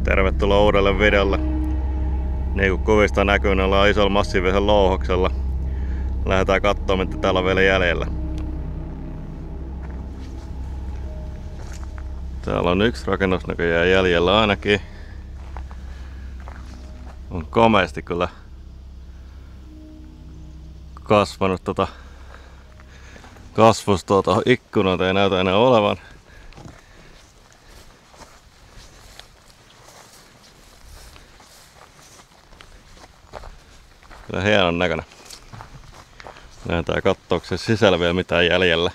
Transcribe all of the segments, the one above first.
Tervetuloa uudelle videolle. Niin kuin kuvista näkyy, niin ollaan isolla massiivisella louhoksella. Lähdetään katsomaan, mitä täällä on vielä jäljellä. Täällä on yksi rakennus näköjään jäljellä ainakin. On komeasti kyllä kasvanut kasvustoa tuohon ikkunoon, ei näytä enää olevan. Kyllä hienon näköinen. Lähdetään kattoo, onko se sisällä vielä mitään jäljellä.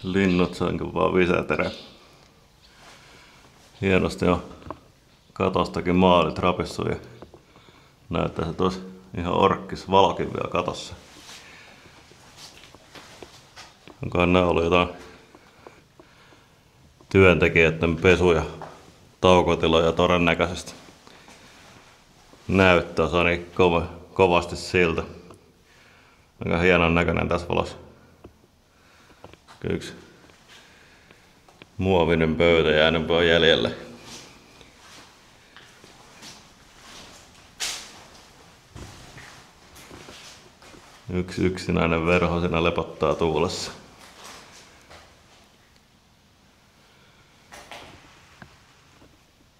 Linnut saanko vaan visäterä. Hienosti on katostakin maalit rapissu ja näyttää se tosi ihan orkkis valokin vielä katossa. Onkohan nää ollut jotain työntekijöiden pesu- ja taukotiloja todennäköisesti. Näyttää saa niin kovasti siltä. Aika hienon näköinen tässä valossa. Yksi muovinen pöytä jäänyt vaan jäljelle. Yksi yksinäinen verho siinä lepottaa tuulessa.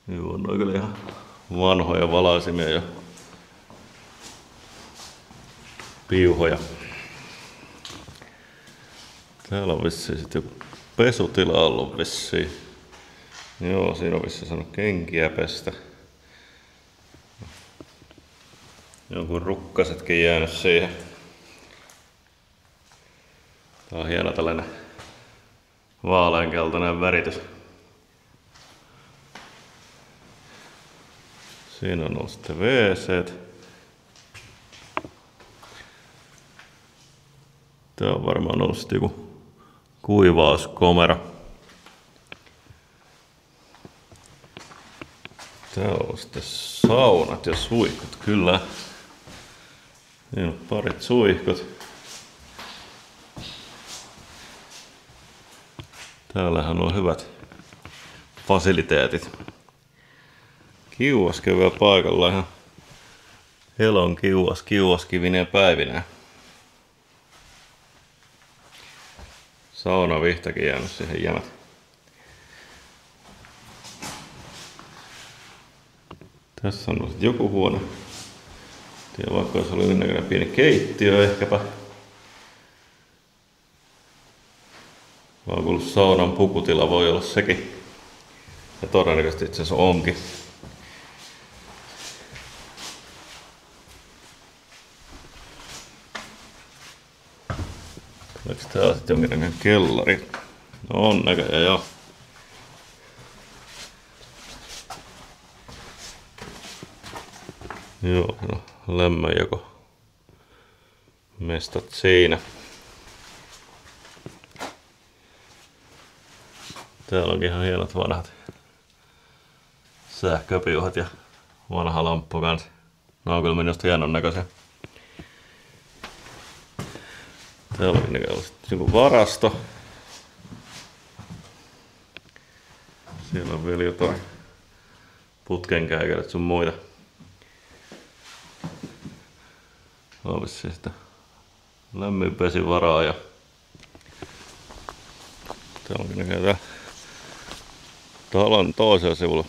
Joo, on kyllä ihan vanhoja valaisimia ja piuhoja. Täällä on vissiin sit joku pesutila ollut vissiin. Joo, siinä on vissiin saanut kenkiä pestä. Jonkun rukkasetkin jäänyt siihen. Tää on hieno tällainen vaaleankeltainen väritys. Siinä on ollut sitten WC:t. Tää on varmaan ollut sitten joku kuivauskomero. Tää on ollut sitten saunat ja suihkut, kyllä. Siinä on parit suihkut. Täällähän on hyvät fasiliteetit. Kiuaski on vielä paikalla, ihan helon kiuaskivineen päivinä. Saunavihtakin jäänyt siihen jänät. Tässä on joku huone. Tiedä, vaikka olisi ollut ynnäköinen pieni keittiö ehkäpä. Vaan kuullut saunan pukutila voi olla sekin. Ja todennäköisesti itse asiassa onkin. Oliko täällä sitten jonkinlainen kellari? No on näköjään joo. Joo, no, lämmönjako mestat siinä. Täällä onkin ihan hienot vanhat sähköpiuhat ja vanha lamppu kans. Ne on kyllä minusta hienon näköisiä. Täällä onkin näköisesti joku varasto. Siellä on vielä jotain putkenkäikälet sun muita. On vissiin sitä lämminpesivaraa ja täällä onkin näköjään talon toisella sivulla.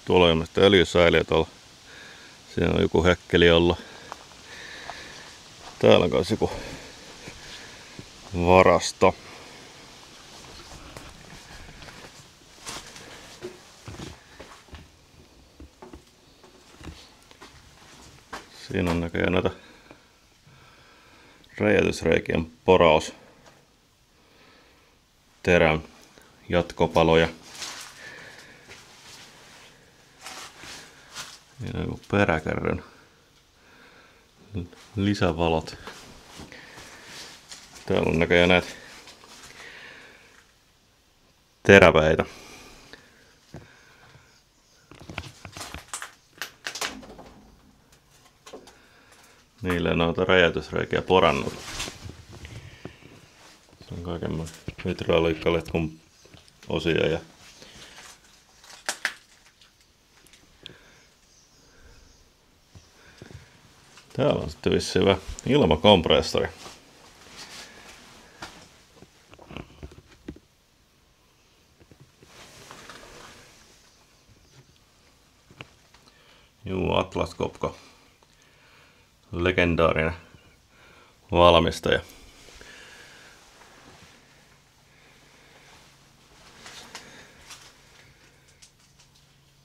Tuolla on ilmeisesti öljysäiliö tuolla. Siinä on joku hekkeli ollut. Täällä on kans joku varasto. Siinä on näköjään näitä räjähdysreikien poraus terän jatkopaloja. Siinä on joku peräkärryn lisävalot. Täällä on näköjään näitä teräväitä. niille noita räjäytysreikiä porannut. Se on kaiken hydrauliikkaletkun osia ja täällä on sitten vissiin hyvä ilmakompressori. Juu, Atlas Copco. Legendaarinen valmistaja.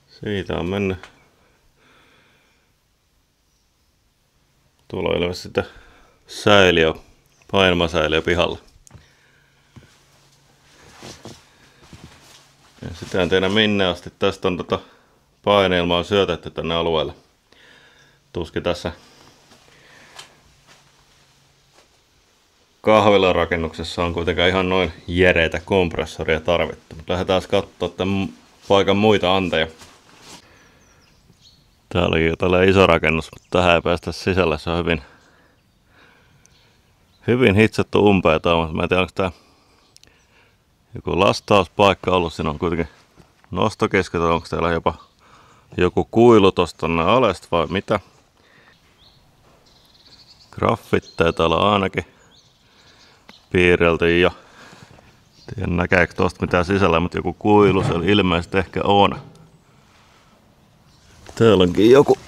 Siitä on mennyt. Tuolla on ilmeisesti sitten säiliö, painamasäiliö pihalla. Ja sitä en tiedä minne asti. Tästä on paineilmaa syötetty tänne alueelle. Tuskin tässä kahvilarakennuksessa on kuitenkaan ihan noin järeitä kompressoria tarvittu. Lähdetään katsoa tämän paikan muita anteja. Täällä on jo tällainen iso rakennus, mutta tähän ei päästä sisälle. Se on hyvin hitsattu umpeen. Mä en tiedä, onko tää joku lastauspaikka ollut. Siinä on kuitenkin nostokesket. Onko täällä jopa joku kuilu tosta tonne alesta vai mitä? Graffitteja täällä on ainakin piirrelty ja tiedän näkääkö tosta mitään sisällä, mutta joku kuilu se ilmeisesti ehkä on. Täällä onkin joku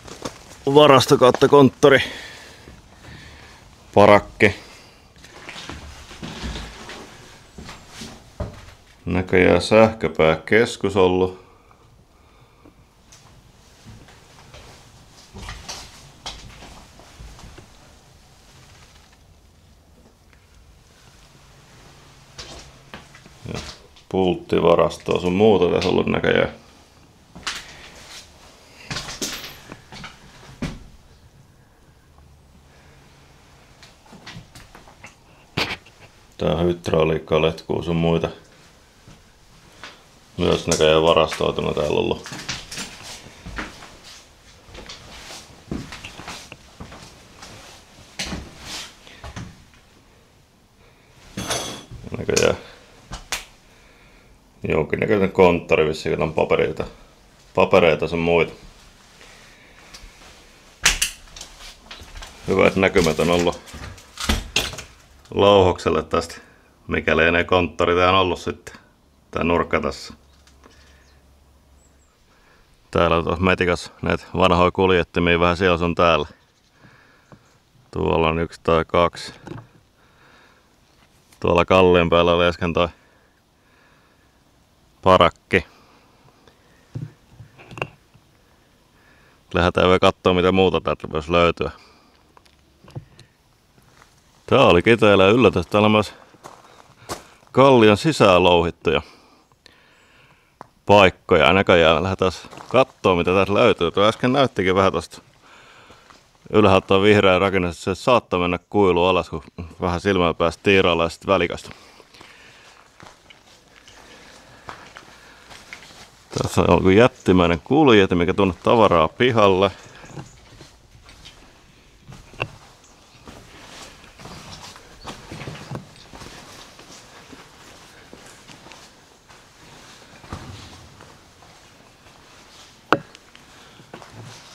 varasto kautta konttori. Parakki. Näköjään sähköpääkeskus ollut. Ja pulttivarastoa sun muuta tässä ollut näköjään. Tää on hydrauliikkaa, letkuu sun muita. Myös näköjään varastoituna täällä ollut. Näköjään jonkinnäköinen konttori vissiin, on papereita sun muita. Hyvät näkymät on ollut Louhokselle tästä, mikäli ei ne konttori tähän ollut sitten, tää nurkka tässä. Täällä on tuossa metikas näitä vanhoja kuljettimia vähän siellä sun täällä. Tuolla on 1 tai 2. Tuolla kallien päällä oli äsken toi parakki. Lähdetään vielä kattoo mitä muuta täältä voisi löytyä. Tää oli Kiteellä yllätys. Täällä on myös kallion sisään louhittuja paikkoja. Näköjään lähdetään kattoo mitä täältä löytyy. Tuo äsken näyttikin vähän tosta ylhäältä on vihreä rakennus. Se saattaa mennä kuilu alas, kun vähän silmällä päästä tiirailla ja sitten välikästä. Tässä on joku jättimäinen kuljeti, mikä tunnut tavaraa pihalle.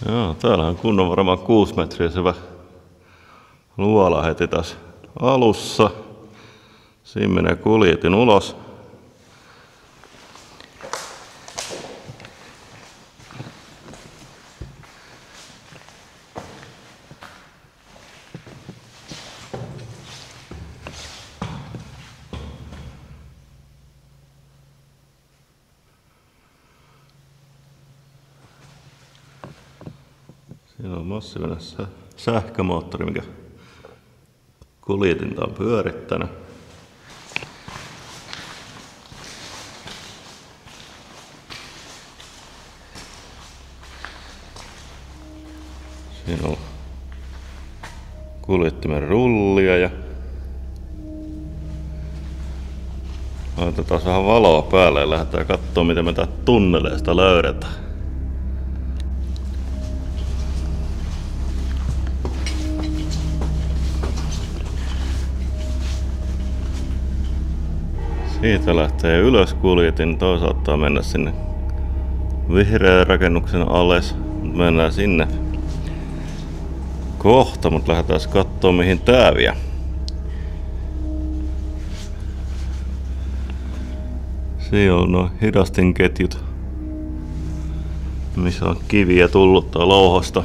Joo, täällä on kunnon varmaan 6 metriä syvä luola heti tässä alussa. Siinä menee kuljetin ulos. Siinä on massiivinen sähkömoottori, mikä kuljetinta on pyörittänyt. Siinä on kuljettimen rullia ja laitetaan vähän valoa päälle ja lähdetään katsoa miten me täältä tunneleista löydetään. Siitä lähtee ylös kuljetin, toi saattaa mennä sinne vihreän rakennuksen alas. Mennään sinne kohta, mutta lähdetään kattoo mihin tää vie. Siinä on nuo hidastinketjut, missä on kiviä tullut tai louhosta.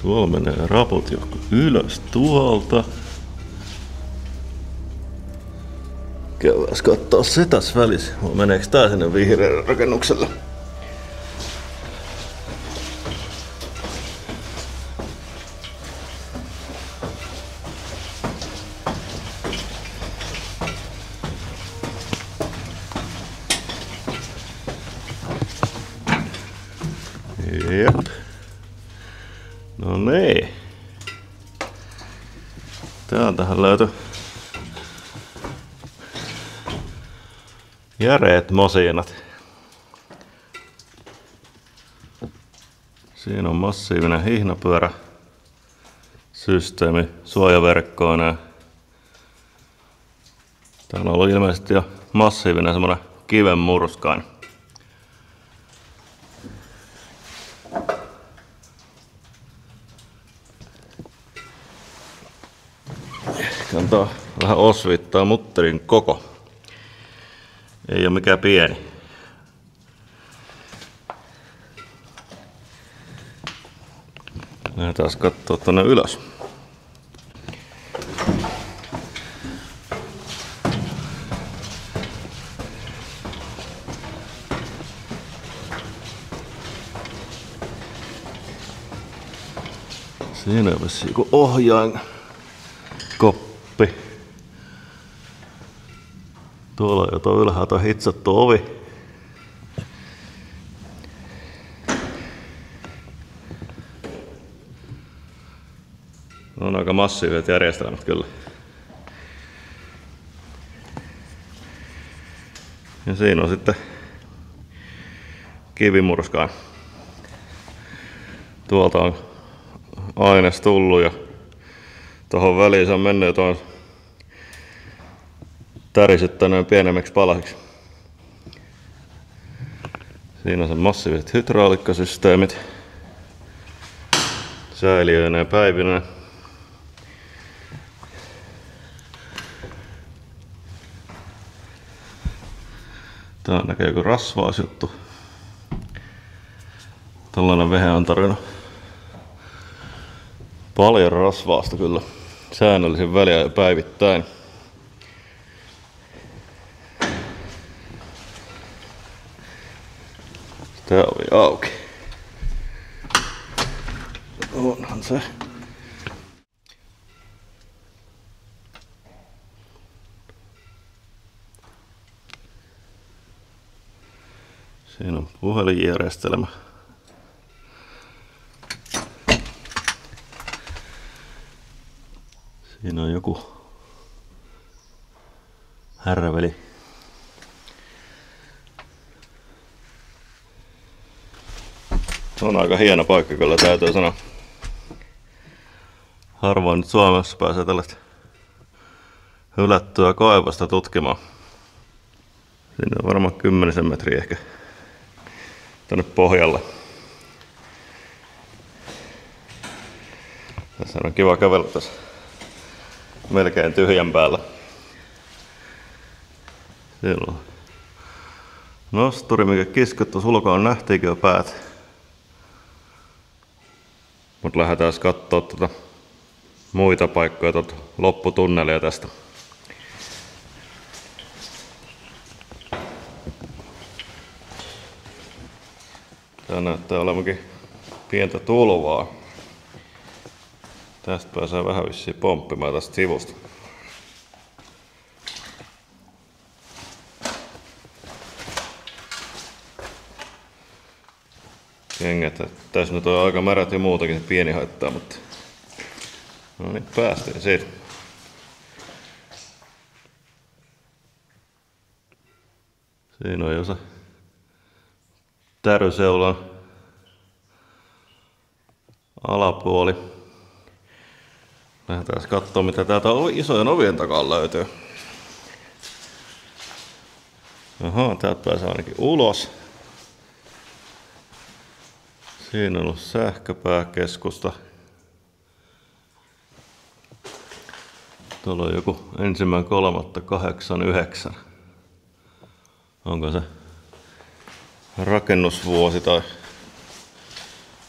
Tuolla menee raput joku ylös tuolta. Käydään kattoo se tässä välissä. Meneekö tää sinne vihreälle rakennukselle? Jep. No niin. Täältähän löytyi järeet mosinat. Siinä on massiivinen hihnapyöräsysteemi suojaverkkoineen. Täällä on ollut ilmeisesti jo massiivinen semmonen kiven murskain. Kantaa vähän osvittaa mutterin koko. Ei oo mikään pieni. Lähdetään kattoo tonne ylös. Siinä on vissiin joku ohjainkoppi. Tuolla on jo tuo ylhäältä hitsattu ovi. On aika massiiviset järjestelmät kyllä. Ja siinä on sitten kivimurskain. Tuolta on aines tullut ja tuohon väliin se on mennyt ja tuon tärisyttänyt pienemmiksi palasiksi. Siinä on sen massiiviset hydraulikkasysteemit. Säiliöineen päivineen. Tää on näkee joku rasvausjuttu. Tällainen vehe on tarvinnut paljon rasvausta kyllä säännöllisin väliä ja päivittäin. Tää ovi auki. Onhan se. Siinä on puhelinjärjestelmä. Siinä on joku härveli. On aika hieno paikka kyllä, täytyy sanoa. Harvoin nyt Suomessa pääsee tällaista hylättyä kaivosta tutkimaan. Siinä on varmaan 10 metriä ehkä tänne pohjalle. Tässä on kiva kävellä tässä melkein tyhjän päällä. Siellä on nosturi, mikä kiskottu sulkaan nähtiinkö jo päät. Mut lähdetään kattoo muita paikkoja lopputunnelia tästä. Tää näyttää olevankin pientä tulvaa. Tästä pääsee vähän vissiin pomppimaan tästä sivusta. Kengät, tässä nyt on aika märät ja muutakin, pieni haittaa, mutta no niin, päästiin siitä. Siinä on jo se täryseulan alapuoli. Lähdetään katsoa mitä täältä isojen ovien takaa löytyy. Ahaa, täältä pääsee ainakin ulos. Siinä on ollut sähköpääkeskusta. Tuolla on joku 1.3.89. Onko se rakennusvuosi tai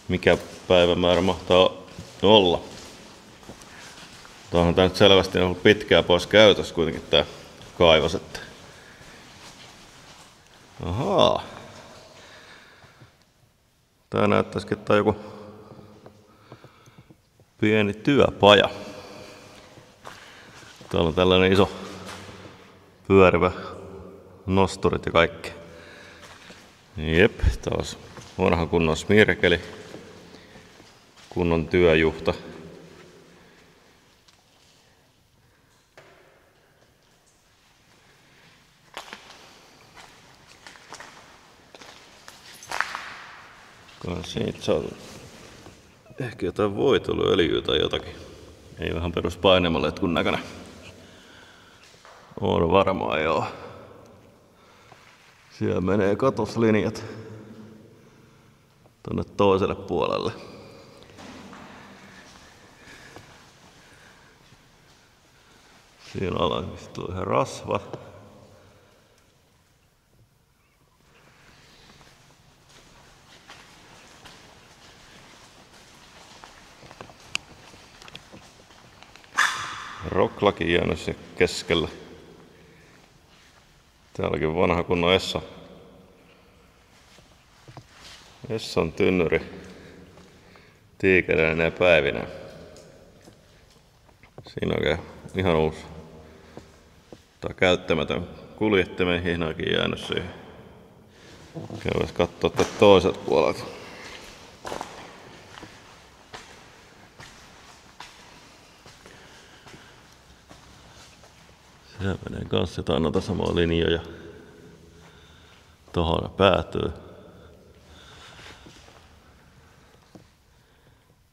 mikä päivämäärä mahtaa olla? Tuohan tää nyt selvästi on ollut pitkään pois käytössä kuitenkin tää kaivos. Että... Ahaa. Tää näyttäisikin tää joku pieni työpaja. Täällä on tällainen iso pyörivä nosturit ja kaikki. Jep, taas vanha kunnon smirkeli. Kunnon työjuhta. Siitä saa ehkä jotain voiteluöljyä tai jotakin. Ei vähän perus painemaletkun näköinen. On varmaan joo. Siellä menee katoslinjat tonne toiselle puolelle. Siinä alla tulee ihan rasva. Roklakin jäänyt se keskellä. Täälläkin vanha kunnon Esson tynnyri. Tiikereineen päivinä. Siinä on ihan uusi tai käyttämätön kuljettimen hihnakin jäänyt siihen. Käydään katsoa tätä toiselta puolelta. Siellä menee kans jotain noita samoja linjoja. Tohon ne päätyy.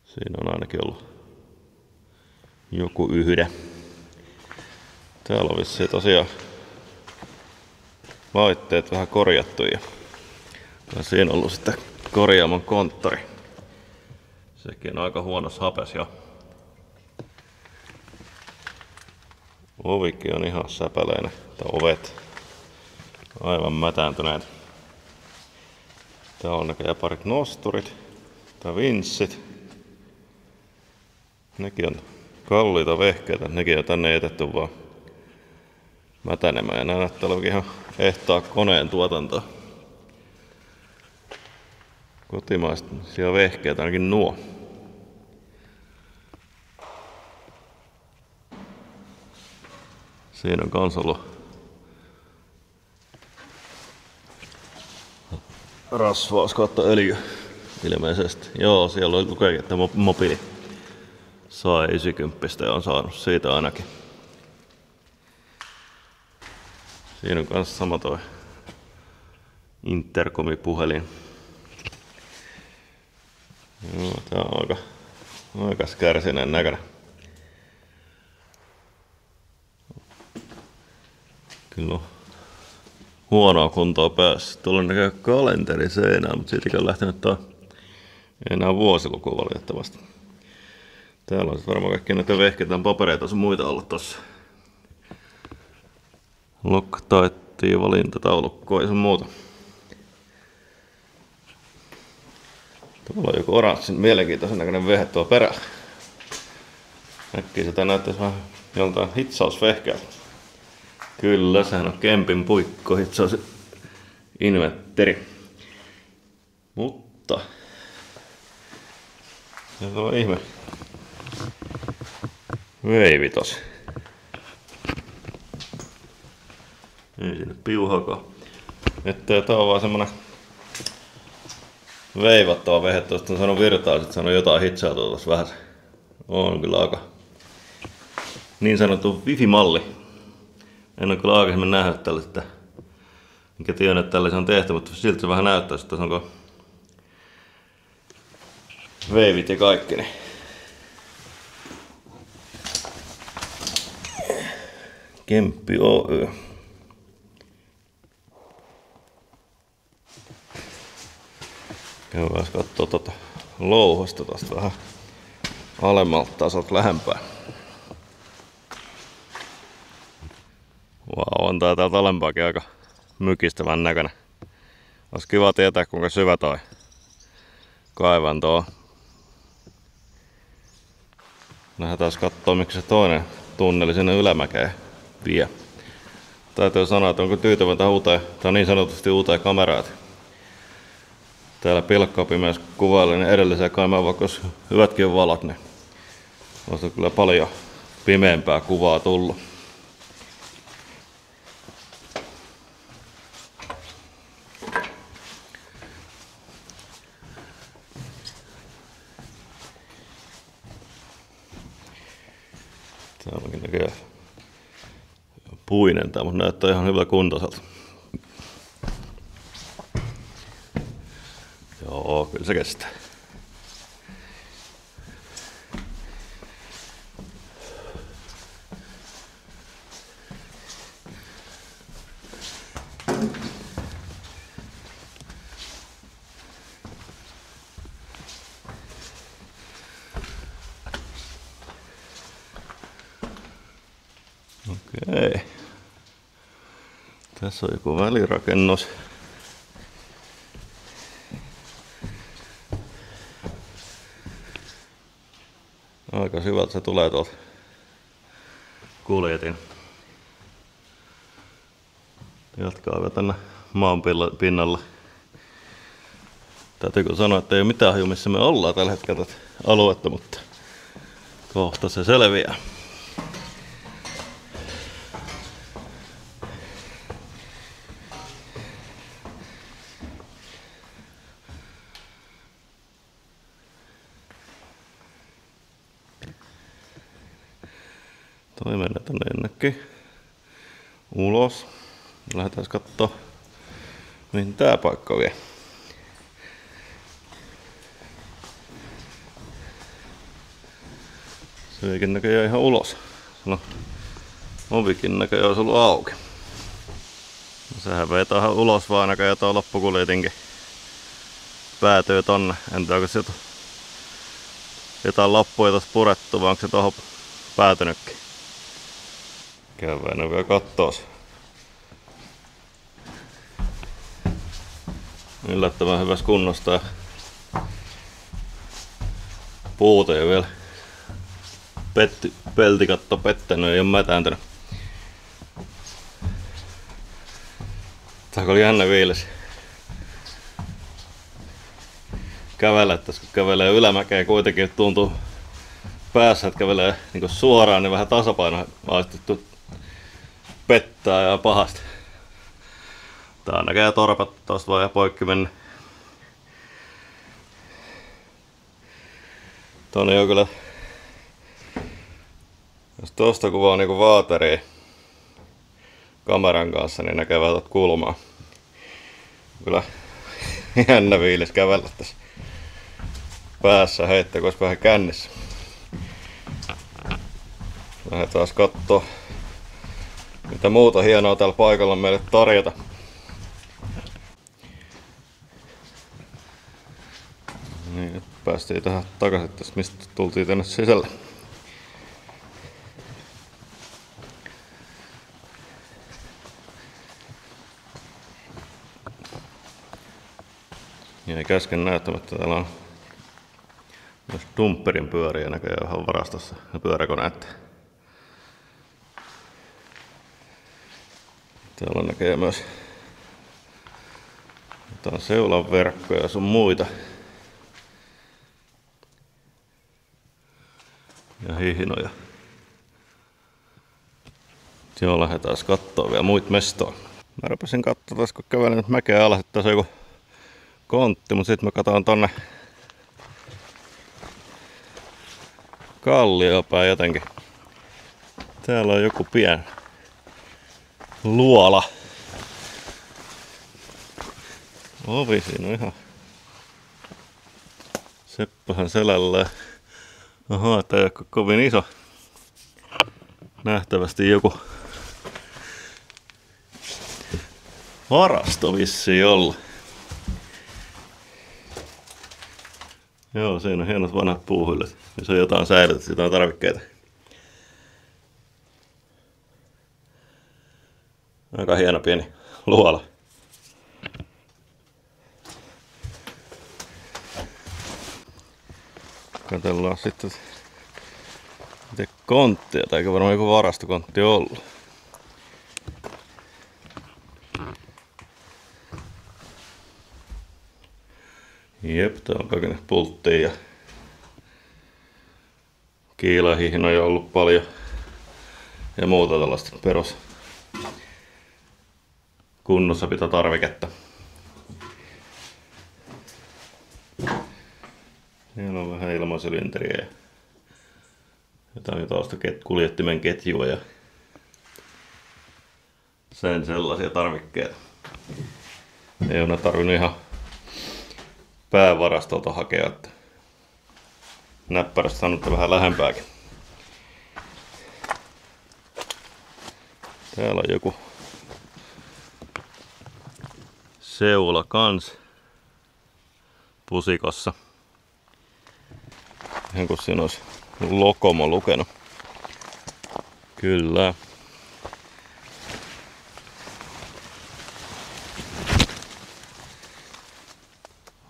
Siinä on ainakin ollut joku yhde. Täällä on vissiin tosiaan laitteet vähän korjattu ja siinä on ollut sitten korjaamon konttori. Sekin on aika huonossa hapes jo. Ovikin on ihan säpäleinen, tai ovet aivan mätääntyneet. Täällä on näköjään parit nosturit, tai vinssit. Nekin on kalliita vehkeitä, nekin on tänne jätetty vaan mätänemään. Ja nää näyttää olevan ihan ehtaa koneen tuotantoa. Kotimaisia vehkeitä ainakin nuo. Siinä on kans ollut rasvaus kautta öljy ilmeisesti. Joo, siellä oli lukee, että mobiili sai 90 ja on saanut siitä ainakin. Siinä on kans sama toi interkomipuhelin. Joo, tää on aika kärsineen näköinen. Kyllä on huonoa kuntoa päässä. Tuolla on näköjään kalenteri seinään, mutta siitäkin on lähtenyt enää vuosiluku valitettavasti. Täällä on varmaan kaikki näitä vehkeitä papereita sun muita ollut tossa. Loctite valintataulukkoa ja sun muuta. Tuolla on joku oranssin mielenkiintoisen näköinen vehje tuo perä. Äkkiä sitä näyttäisi vähän joltain hitsausvehkeältä. Kyllä, sehän on Kempin puikko hitsaus inventteri. Mutta se on ihme veivi tosi. Ei sinne piuhakaan. Että tää on vaan semmonen veivattava vehje, tuosta on sanonut virtaus, että sanoo jotain hitsautua tossa vähän. On kyllä aika niin sanottu wifi-malli. En ole kyllä aikaisemmin nähnyt tällaista Enkä tiedä, että tällaisen on tehty, mutta silti se vähän näyttää, että onko veivit ja kaikki. Niin. Kemppi Oy. Käydään kattoo tuota louhosta tosta vähän alemmalta tasolta lähempää. Vau, on tää täältä alempaakin aika mykistävän näköinen. Olisi kiva tietää, kuinka syvä toi kaivanto on. Lähdetään kattoo, miksi se toinen tunneli sinne ylämäkeen vie. Täytyy sanoa, että onko tyytyväinen tähän uuteen, tai niin sanotusti uuteen kameraan. Täällä pilkkapimeys kuvaili niin edelliseen kameraan, vaikka olisi hyvätkin valot, niin olisi kyllä paljon pimeämpää kuvaa tullut. Täällä onkin näköjään puinen tää, mutta näyttää ihan hyvä kuntoiselta. Joo, kyllä se kestää. Okei. Tässä on joku välirakennus. Aika syvältä se tulee tuolta kuljetin. Jatkaa vielä tänne maan pinnalla. Täytyykö sanoa, että ei ole mitään haju, missä me ollaan tällä hetkellä tätä aluetta, mutta kohta se selviää. Toi mennään tänne jonnekin ulos. Lähdetään kattoo, mihin tää paikka vie. Se viekin näköjään ihan ulos. No, ovikin näköjään olisi ollut auki. Sehän vei tähän ulos vaan näköjään tuo loppukuljetinkin päätyy tonne. En tiedä, onko sieltä jotain lappuja tuossa purettu vai onko se tuohon päätynytkin. Käydään vielä kattoos. Yllättävän hyvässä kunnossa tää puute ei vielä peltikatto pettänyt, ei oo mätääntynyt. Tää oli jännä fiilis kävellä tässä, kun kävelee ylämäkeen kuitenkin tuntuu päässä, että kävelee niinku suoraan, niin vähän tasapaino aistettu pettää ja pahasti. Tää on näköjään torpat tosta vaan ja poikki mennä. Tonne on kyllä, jos tosta kuvaa niinku vaateria kameran kanssa, niin näkee vähän kulmaa. Kyllä jännä fiilis kävellä tässä päässä heittää, kun olisi vähän kännissä. Lähdetään kattoo, mitä muuta hienoa täällä paikalla on meille tarjota. Niin, nyt päästiin tähän takaisin tästä, mistä tultiin tänne sisälle. Jäi käsken näyttämättä, täällä on myös dumperin pyöriä näköjään ihan varastossa ja pyöräkoneet. Täällä on näköjään myös jotain seulanverkkoja ja sun muita. Ja hihinoja. Joo, lähdetään kattoo vielä muita mestoa. Mä rupesin kattoo tässä, kun kävelen nyt mäkeä alas, että tässä on joku kontti, mutta sitten mä katson tonne kalliopäin jotenkin. Täällä on joku pieni luola. Ovi siinä on ihan Seppähän selällään. Ahaa, tää ei ole kovin iso. Nähtävästi joku varasto vissiin olla. Joo, siinä on hienot vanhat puuhyllyt. Jos on jotain säilytetty, jotain tarvikkeita. Aika hieno pieni luola. Katsellaan sitten itse konttia, tai eikö varmaan joku varastokontti ollut. Jep, tää on kaiken pulttia ja kiilahihnoja ollut paljon ja muuta tällaista perus kunnossapitotarviketta. Siellä on vähän ilmasylinteriä ja jotain tuosta kuljettimen ketjua ja sen sellaisia tarvikkeita. Ei ole tarvinnut ihan päävarastolta hakea, että näppärästä saanut vähän lähempääkin. Täällä on joku seula kans pusikossa. Ihan kun siinä olisi Lokomo lukenut. Kyllä.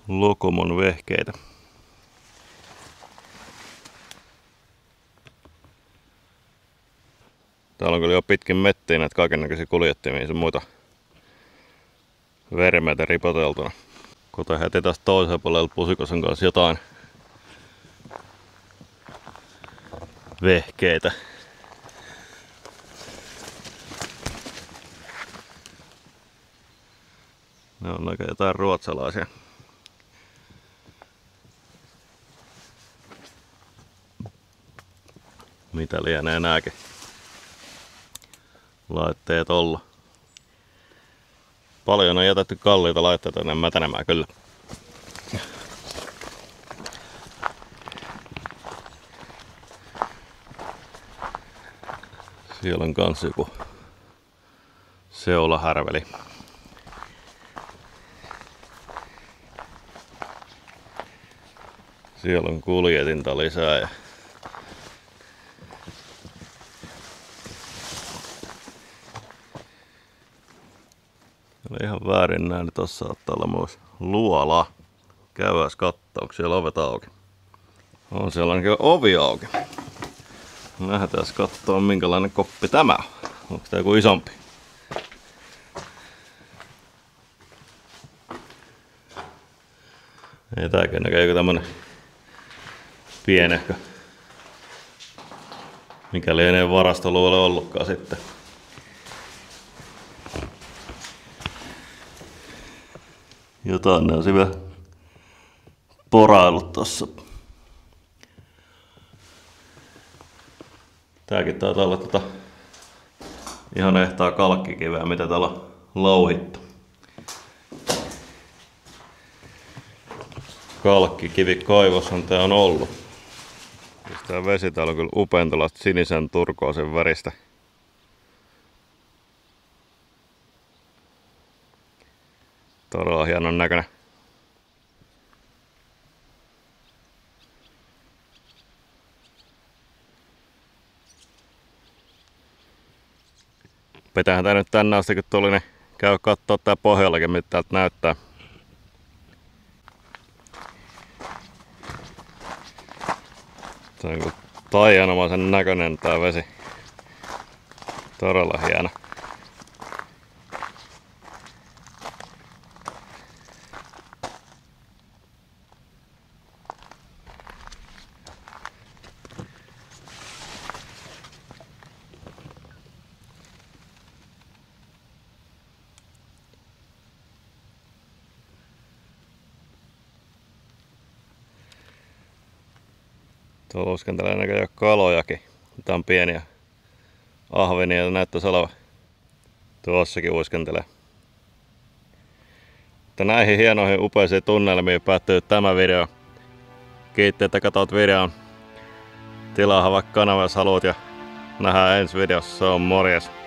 Lokomon vehkeitä. Täällä on kyllä jo pitkin mettiin näitä kaikennäköisiä kuljettimia ja muita vermeitä ripoteltuna. Kuten heti tästä toisella puolella pusikosen kanssa jotain vehkeitä. Ne on aika jotain ruotsalaisia. Mitä lienee nääkin laitteet olla. Paljon on jätetty kalliita laitteita tänne mätänemään kyllä. Siellä on kans joku seulahärveli. Siellä on kuljetinta lisää ja ihan väärin näin, niin tossa saattaa olla myös luola. Käydään kattoo, onko siellä ovet auki. On siellä ainakin ovi auki. Lähdetään kattoo minkälainen koppi tämä on. Onko tää joku isompi? Ei tääkään näkee joku tämmönen pienehkö. Mikä lienee varastoluolle ollutkaan sitten. Jotain ne on hyvä poraillut tossa. Tääkin taitaa olla ihan ehtaa kalkkikiveä, mitä täällä on louhittu. Kalkkikivikaivoshan tää on ollut. Tää vesi täällä on kyllä upean tällaista sinisen turkoosen väristä. Todella hienon näköinen. Pitäähän tää nyt tänne asti kun tuli, niin käy kattoo tää pohjallakin mitä täältä näyttää. Se on taianomaisen näköinen tää vesi. Todella hieno. Tuolla uskentelee näköjään kalojakin. Tää on pieniä ahvenia ja näyttäisi olevan. Tuossakin uiskentelee. Että näihin hienoihin upeisiin tunnelmiin päättyy tämä video. Kiitti, että katsot videon. Tilaa vaikka kanava jos haluat ja nähdään ensi videossa. Se on morjes.